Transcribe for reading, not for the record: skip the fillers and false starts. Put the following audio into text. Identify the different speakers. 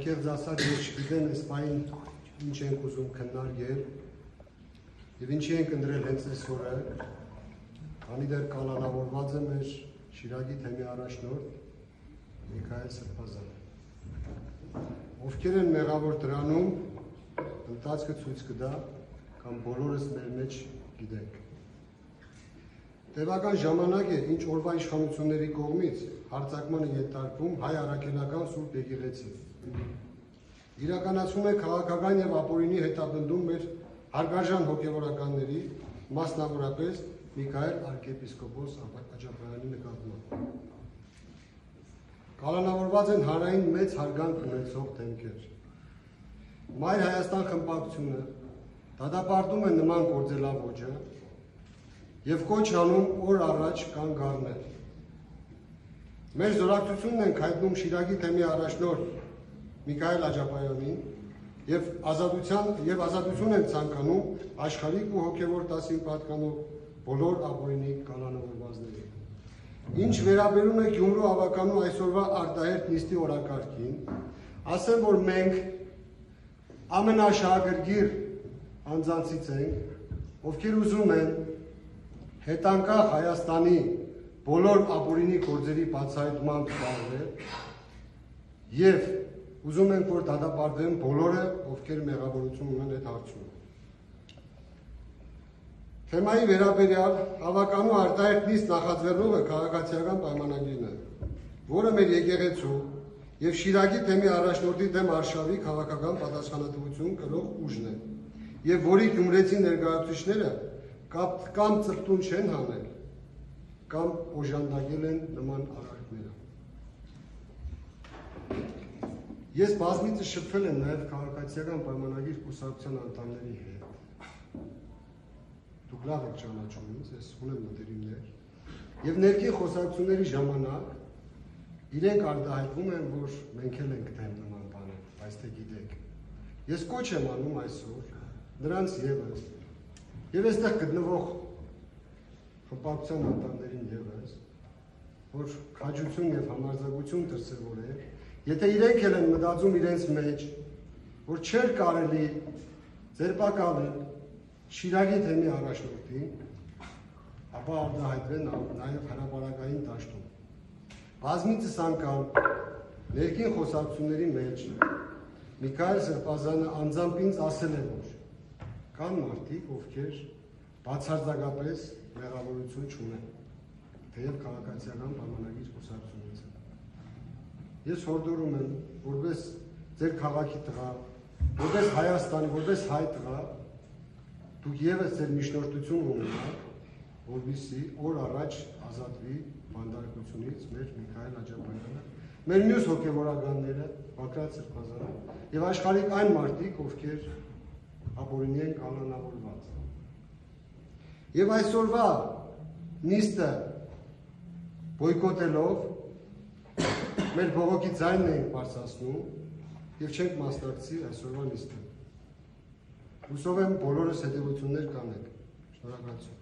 Speaker 1: անկեղծ ասած ես չգիտեմ այս պահին ինչ ենք ուզում քննարկել եւ ինչի ենք ընտրել հենց այս օրը, քանի դեռ կալանավորված է մեր Շիրակի թեմի առաջնորդ Միքայել Սրբազանը։ Ովքեր են մեղավոր դրանում, ընթացքը ցույց կտա, կամ բոլորս մեր մեջ գիտենք։ Տևական ժամանակ է, ինչ օրվա իշխանությունների կողմից հարձակմանը ենթարկվում հայ առաքելական Սուրբ Եկեղեցին։ Իրականացվում է քաղաքական եւ ապօրինի հետապնդում մեր հարգարժան հոգեվորականների, մասնավորապես Միքայել arczepiskopos Աջափայանի նկատմամբ։ Կալանավորված են հանրային մեծ հարգանք ունեցող դեմքեր։ Մայր Հայաստան խմբակցությունը դատապարտում է նման գործելավոճը եւ կոչ անում օր առաջ կանգ առնել։ Մեր զորակցությունն ենք հայտնում Շիրակի թեմի առաջնորդ Միքայել Աջափայանին եւ ազատություն ենք ցանկանում աշխարհիկ ու հոգեվոր դասին պատկանող բոլոր ապօրինի կալանավորվածներին։ Ինչ վերաբերում է Գյումրու ավականու այսօրվա արտահերթ նիստի օրակարգին, ասեմ, որ մենք ամենաշահագրգիռ անձանցից ենք, ովքեր ուզում են հետանկախ Հայաստանի բոլոր ապօրինի գործերի բացահայտման զբաղվել եւ ուզում ենք, որ դատապարտվեն բոլորը, ովքեր մեղավորություն ունեն այդ հարցում։ Թեմայի վերաբերյալ ավականու արտահերթ նիստ նախաձեռնողը քաղաքացիական պայմանագիրն է, որը մեր եկեղեցու եւ Շիրակի թեմի առաջնորդի դեմ արշավի քաղաքական պատասխանատվություն կրող ուժն է, եւ որի գյումրեցի ներկայացուցիչները կամ ծրտուն չեն հանել, կամ օժանդակել են նման արարքները։ Ես բազմիցս շփվել եմ նաեւ քաղաքացիական պայմանագիր կուսակցության անդամների հետ։ Դուք լավ եք ճանաչում ինձ, ես ունեմ մտերիմներ, եւ ներքին խոսակցությունների ժամանակ իրենք արտահայտվում են, որ մենք էլ ենք դեմ նման բաներ, բայց թե գիտեք։ Ես կոչ եմ անում այսօր նրանց եւս եւ այստեղ գտնվող խմբակցության անդամներին եւս, որ քաջություն եւ համարձակություն դրսեւորեն, եթե իրենք էլ են մտածում իրենց մեջ, որ չէր կարելի ձերբակալել Շիրակի թեմի առաջնորդին, ապա արտահայտվեն նաեւ հրապարակային դաշտում։ Բազմիցս անգամ ներքին խոսակցությունների մեջ Միքայել Սրբազանը անձամբ ինձ ասել է, որ կան մարդիկ, ովքեր բացարձակապես մեղավորություն չունեն, թեև քաղաքացիական պայմանագիր կուսակցությունից են։ Ես հորդորում եմ, որպես ձեր քաղաքի տղա, որպես Հայաստանի, որպես հայ տղա, դուք եւս ձեր միջնորդություն ունենաք, որպեսզի օր առաջ ազատվի բանդարկությունից մեր Միքայել Աջափայանը, մեր մյուս հոգեվորականները, Բագրատ Սրբազանը եւ աշխարհիկ այն մարդիկ, ովքեր ապօրինի են կալանավորված։ Եվ այսօրվա նիստը բոյկոտելով մեր բողոքի ձայնն ենք բարձրացնում եւ չենք մասնակցի այսօրվա նիստին։ Հուսով եմ բոլորս հետևություններ կանենք։ Շնորհակալություն։